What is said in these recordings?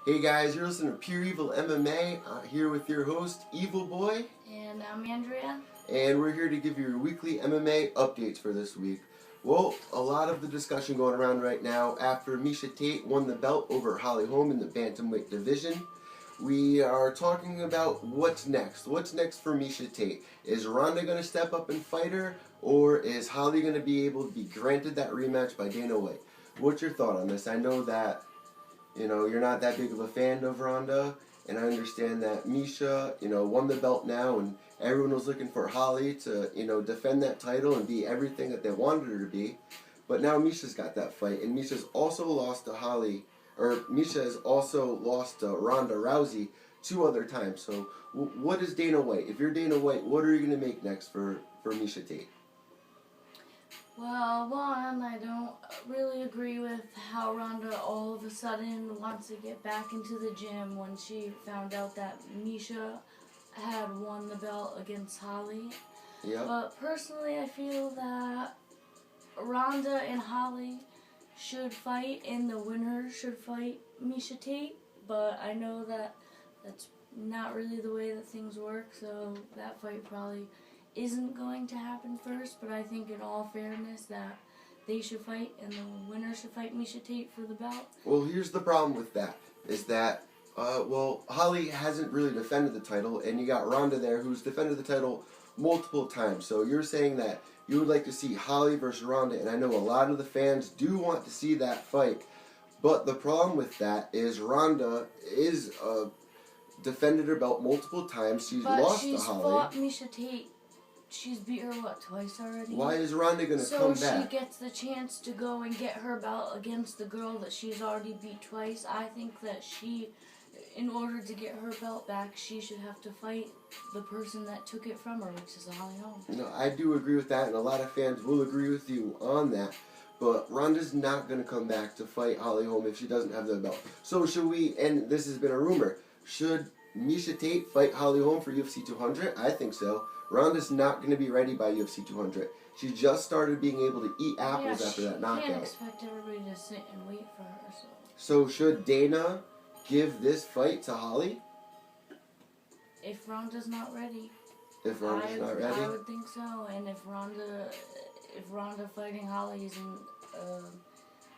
Hey guys, you're listening to Pure Evil MMA, here with your host, Evil Boy. And I'm Andrea. And we're here to give you your weekly MMA updates for this week. Well, a lot of the discussion going around right now after Miesha Tate won the belt over Holly Holm in the bantamweight division. We are talking about what's next. What's next for Miesha Tate? Is Ronda going to step up and fight her? Or is Holly going to be able to be granted that rematch by Dana White? What's your thought on this? I know that you're not that big of a fan of Ronda, and I understand that Miesha, won the belt now, and everyone was looking for Holly to, defend that title and be everything that they wanted her to be. But now Miesha's got that fight, and Miesha's also lost to Miesha has also lost to Ronda Rousey 2 other times. So what is Dana White? If you're Dana White, what are you going to make next for Miesha Tate? Well, one, I don't really agree with how Ronda all of a sudden wants to get back into the gym when she found out that Miesha had won the belt against Holly. Yeah. But personally, I feel that Ronda and Holly should fight, and the winner should fight Miesha Tate. But I know that that's not really the way that things work, so that fight probably isn't going to happen first, but I think in all fairness that they should fight and the winner should fight Miesha Tate for the belt. Well, here's the problem with that, is that, Holly hasn't really defended the title, and you got Ronda there who's defended the title multiple times. So you're saying that you would like to see Holly versus Ronda, and I know a lot of the fans do want to see that fight, but the problem with that is Ronda is defended her belt multiple times. She's lost to Holly. But she's fought Miesha Tate. She's beat her, twice already? Why is Ronda going to come back? So she gets the chance to go and get her belt against the girl that she's already beat twice. I think that in order to get her belt back, she should have to fight the person that took it from her, which is Holly Holm. No, I do agree with that, and a lot of fans will agree with you on that. But Ronda's not going to come back to fight Holly Holm if she doesn't have the belt. So should we, and this has been a rumor, should Miesha Tate fight Holly Holm for UFC 200? I think so. Ronda's not going to be ready by UFC 200. She just started being able to eat apples after that knockout. You can't expect everybody to sit and wait for her. So should Dana give this fight to Holly? If Ronda's not ready. If Ronda's not ready? I would think so. And if Ronda fighting Holly isn't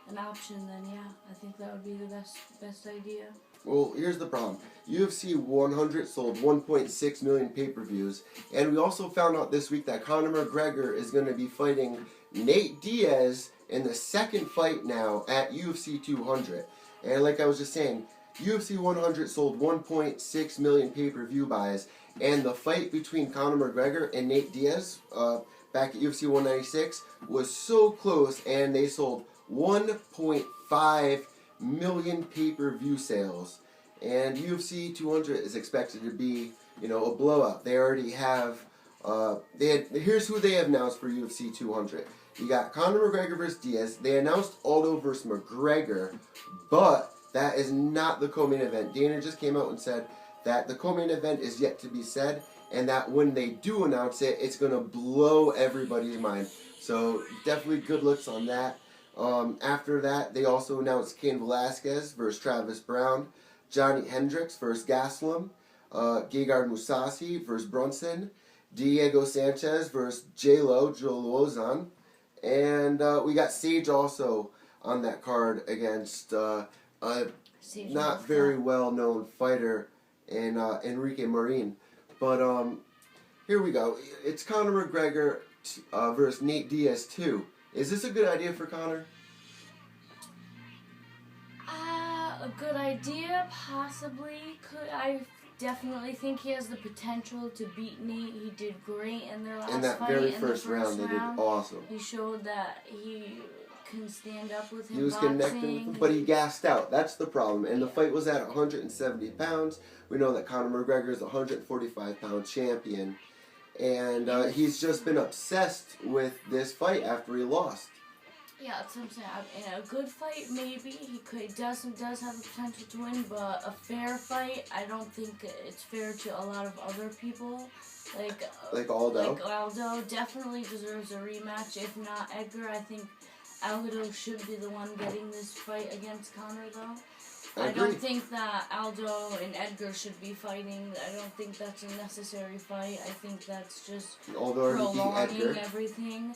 an option, then yeah, I think that would be the best idea. Well, here's the problem. UFC 100 sold 1.6 million pay-per-views, and we also found out this week that Conor McGregor is going to be fighting Nate Diaz in the second fight now at UFC 200. And like I was just saying, UFC 100 sold 1.6 million pay-per-view buys, and the fight between Conor McGregor and Nate Diaz back at UFC 196 was so close, and they sold 1.5 million pay-per-view sales, and UFC 200 is expected to be, a blowout. They already have, here's who they have announced for UFC 200. You got Conor McGregor versus Diaz. They announced Aldo versus McGregor, but that is not the co-main event. Dana just came out and said that the co-main event is yet to be said, and that when they do announce it, it's going to blow everybody's mind. So definitely good looks on that. After that, they also announced Cain Velasquez versus Travis Brown, Johnny Hendricks versus Gastelum, Gegard Mousasi versus Brunson, Diego Sanchez versus Joe Lauzon, and we got Sage also on that card against a not very well-known fighter in Enrique Marin. But here we go. It's Conor McGregor versus Nate Diaz 2. Is this a good idea for Conor? A good idea, possibly. I definitely think he has the potential to beat Nate. He did great in their last fight. In that very first round, they did awesome. He showed that he can stand up with him. He was connecting, but he gassed out. That's the problem. And the fight was at 170 pounds. We know that Conor McGregor is a 145-pound champion. And he's just been obsessed with this fight after he lost. Yeah, that's what I'm saying. In a good fight, maybe he does have the potential to win, but a fair fight, I don't think it's fair to a lot of other people. Like Aldo. Like Aldo definitely deserves a rematch. If not Edgar, I think Aldo should be the one getting this fight against Conor, though. I don't think that Aldo and Edgar should be fighting. I don't think that's a necessary fight. I think that's just prolonging everything.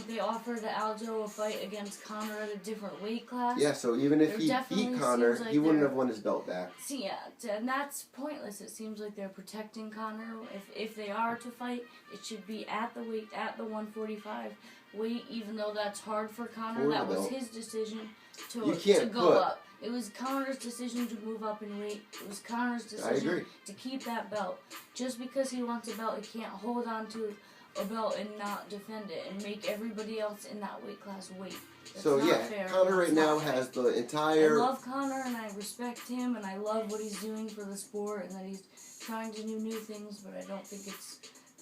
They offered Aldo a fight against Conor at a different weight class. Yeah, so even if he beat Conor, he wouldn't have won his belt back. See, yeah, and that's pointless. It seems like they're protecting Conor. If they are to fight, it should be at the 145 weight, even though that's hard for Conor. That was his decision to go up. It was Conor's decision to move up in weight. It was Conor's decision to keep that belt. Just because he wants a belt, he can't hold on to a belt and not defend it and make everybody else in that weight class wait. That's not fair. Conor right now has the entire... I love Conor and I respect him and I love what he's doing for the sport and that he's trying to do new things, but I don't think it's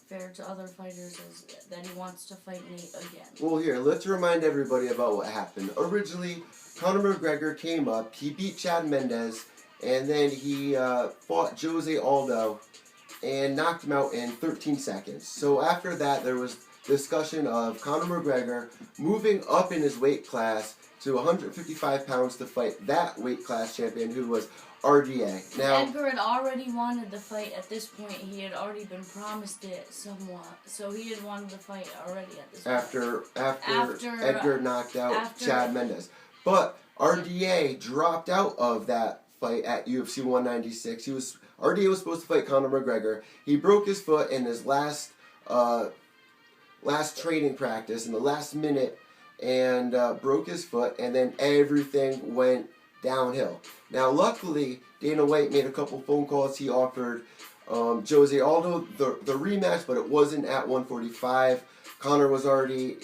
fair to other fighters that he wants to fight Nate again. Well, here, let's remind everybody about what happened. Originally, Conor McGregor came up, he beat Chad Mendes, and then he fought Jose Aldo and knocked him out in 13 seconds. So after that, there was discussion of Conor McGregor moving up in his weight class to 155 pounds to fight that weight class champion who was RDA. Now, Edgar had already wanted the fight at this point. He had already been promised it somewhat. So he had wanted the fight already at this point. After Edgar knocked out Chad Mendes. But RDA dropped out of that fight at UFC 196. RDA was supposed to fight Conor McGregor. He broke his foot in his last training practice in the last minute and broke his foot, and then everything went downhill. Now, luckily, Dana White made a couple phone calls. He offered Jose Aldo the rematch, but it wasn't at 145. Conor was already,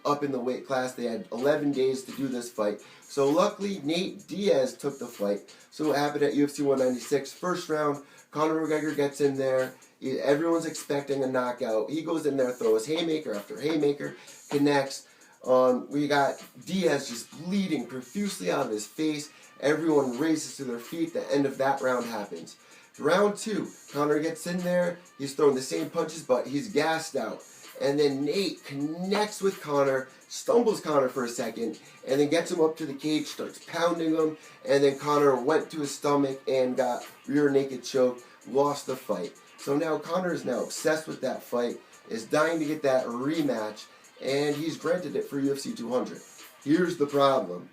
up in the weight class. They had 11 days to do this fight. So luckily, Nate Diaz took the fight. So what happened at UFC 196? First round, Conor McGregor gets in there. Everyone's expecting a knockout. He goes in there, throws haymaker after haymaker, connects. We got Diaz just bleeding profusely out of his face. Everyone races to their feet. The end of that round happens. Round 2, Conor gets in there. He's throwing the same punches, but he's gassed out. And then Nate connects with Conor, stumbles Conor for a second, and then gets him up to the cage, starts pounding him, and then Conor went to his stomach and got rear naked choke, lost the fight. So now Conor is now obsessed with that fight, is dying to get that rematch, and he's granted it for UFC 200. Here's the problem.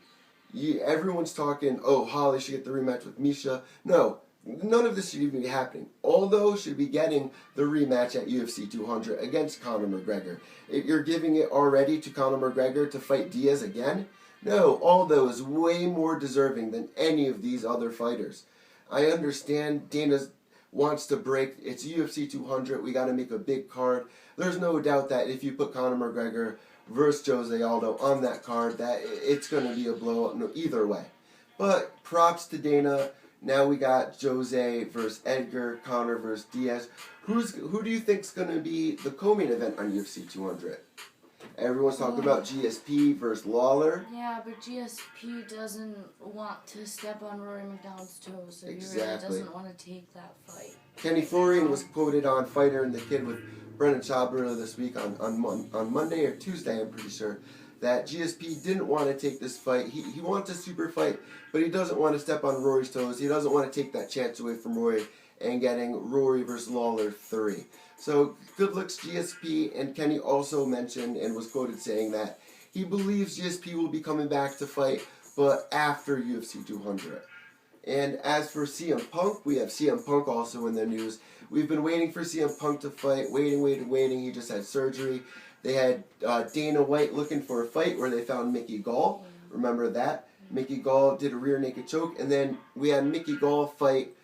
Everyone's talking, oh, Holly should get the rematch with Misha. No. None of this should even be happening. Aldo should be getting the rematch at UFC 200 against Conor McGregor. If you're giving it already to Conor McGregor to fight Diaz again, no, Aldo is way more deserving than any of these other fighters. I understand Dana wants to break. It's UFC 200. We got to make a big card. There's no doubt that if you put Conor McGregor versus Jose Aldo on that card, that it's going to be a blowout either way. But props to Dana. Now we got Jose versus Edgar, Conor versus Diaz. Who do you think's going to be the co-main event on UFC 200? Everyone's talking about GSP versus Lawler. Yeah, but GSP doesn't want to step on Rory McDonald's toes, so he really doesn't want to take that fight. Kenny Florian was quoted on Fighter and the Kid with Brendan Schaub earlier this week on Monday or Tuesday, I'm pretty sure, that GSP didn't want to take this fight. He wants a super fight, but he doesn't want to step on Rory's toes. He doesn't want to take that chance away from Rory and getting Rory versus Lawler 3. So, good looks GSP, and Kenny also mentioned and was quoted saying that he believes GSP will be coming back to fight, but after UFC 200. And as for CM Punk, we have CM Punk also in the news. We've been waiting for CM Punk to fight, waiting. He just had surgery. They had Dana White looking for a fight where they found Mickey Gall. Remember that? Mickey Gall did a rear naked choke. And then we had Mickey Gall fight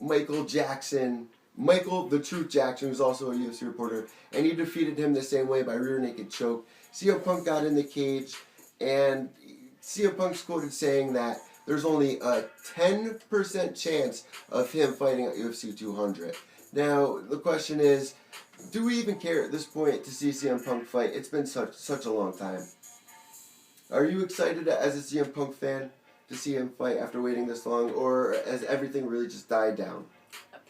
Michael the Truth Jackson, who's also a UFC reporter. And he defeated him the same way by rear naked choke. CM Punk got in the cage. And CM Punk's quoted saying that there's only a 10% chance of him fighting at UFC 200. Now, the question is, do we even care at this point to see CM Punk fight? It's been such a long time. Are you excited as a CM Punk fan to see him fight after waiting this long, or has everything really just died down?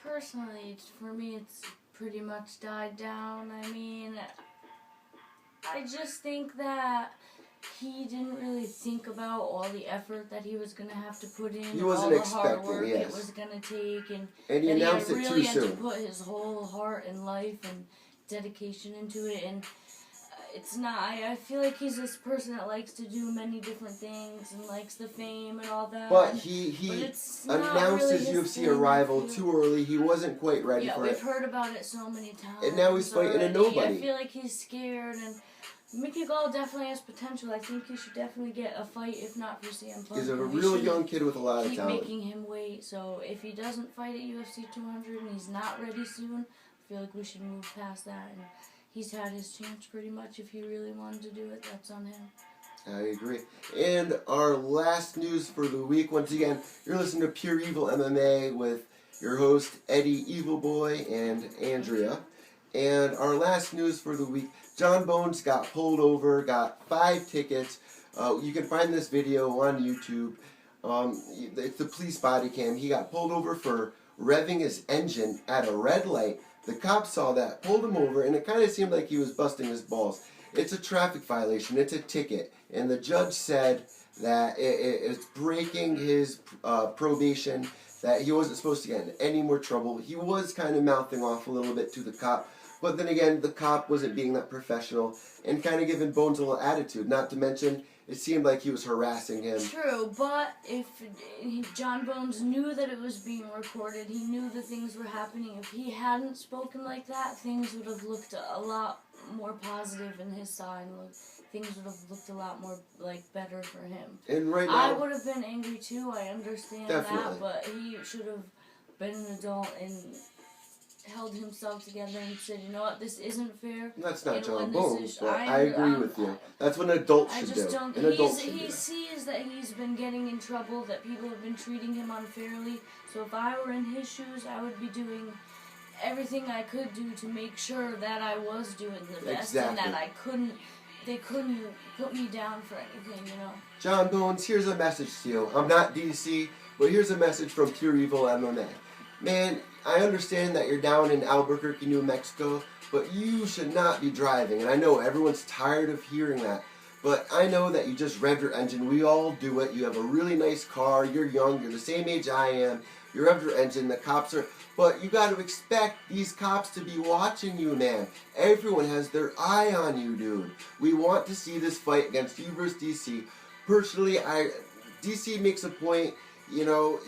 Personally, for me, it's pretty much died down. I mean, I just think that he didn't really think about all the effort that he was going to have to put in. He wasn't all the expecting, hard work yes. it was going to take. And he that announced he it really too had to soon. put his whole heart and life and dedication into it. And it's not, I feel like he's this person that likes to do many different things and likes the fame and all that. But but he it's not announced really his his UFC thing, arrival I feel. too early. He wasn't quite ready Yeah, for we've it. heard about it so many times. And now he's fighting a already. nobody. I feel like he's scared, and Mickey Gall definitely has potential. I think he should definitely get a fight, if not for CM Punk. He's a And we real shouldn't young kid with a lot of keep talent. making him wait. So if he doesn't fight at UFC 200 and he's not ready soon, I feel like we should move past that. And he's had his chance pretty much. If he really wanted to do it, that's on him. I agree. And our last news for the week, once again, you're listening to Pure Evil MMA with your host, Eddy Evil Boy, and Andrea. And our last news for the week, John Bones got pulled over, got 5 tickets. You can find this video on YouTube. It's the police body cam. He got pulled over for revving his engine at a red light. The cops saw that, pulled him over, and it kind of seemed like he was busting his balls. It's a traffic violation. It's a ticket. And the judge said that it's breaking his probation, that he wasn't supposed to get in any more trouble. He was kind of mouthing off a little bit to the cop. But then again, the cop wasn't being that professional and kind of giving Bones a little attitude. Not to mention, it seemed like he was harassing him. True, but if John Bones knew that it was being recorded, he knew that things were happening. If he hadn't spoken like that, things would have looked a lot more positive in his side. Things would have looked a lot more better for him. And right now, I would have been angry too. I understand definitely. that, but he should have been an adult and held himself together and said, you know what, this isn't fair. That's not And John when Bones, this is- but I agree with you. That's what an adult I should just do. don't. An adult should He do. sees that he's been getting in trouble, that people have been treating him unfairly. So if I were in his shoes, I would be doing everything I could do to make sure that I was doing the best and Exactly. that they couldn't put me down for anything, you know. John Bones, here's a message to you. I'm not DC, but here's a message from Pure Evil MMA. Man, I understand that you're down in Albuquerque, New Mexico, but you should not be driving. And I know everyone's tired of hearing that, but I know that you just revved your engine. We all do it. You have a really nice car. You're young. You're the same age I am. You revved your engine. The cops are... But you got to expect these cops to be watching you, man. Everyone has their eye on you, dude. We want to see this fight against you versus DC. Personally, DC makes a point, you know,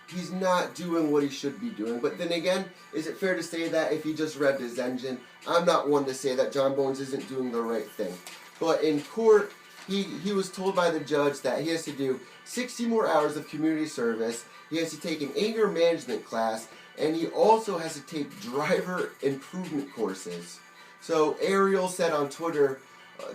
he's not doing what he should be doing. But then again, is it fair to say that if he just revved his engine? I'm not one to say that John Bones isn't doing the right thing. But in court, he was told by the judge that he has to do 60 more hours of community service. He has to take an anger management class. And he also has to take driver improvement courses. So Ariel said on Twitter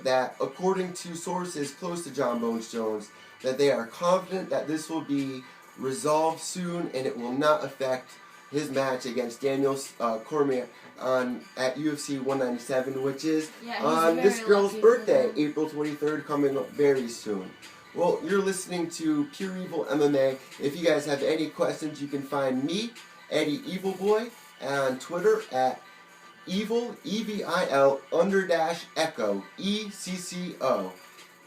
that according to sources close to John Bones Jones, that they are confident that this will be resolved soon and it will not affect his match against Daniel Cormier at UFC 197, which is on this girl's birthday, April 23rd, coming up very soon. Well, you're listening to Pure Evil MMA. If you guys have any questions, you can find me, Eddy Evil Boy, on Twitter at Evil, EVIL, _Echo, ECCO.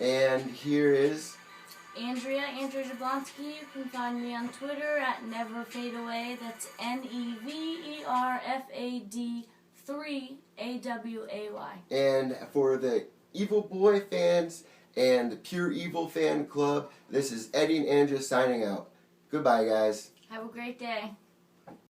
And here is Andrea Jablonski. You can find me on Twitter at Never Fade Away. That's NEVERFAD3AWAY. And for the Evil Boy fans and Pure Evil fan club, this is Eddy and Andrea signing out. Goodbye, guys. Have a great day.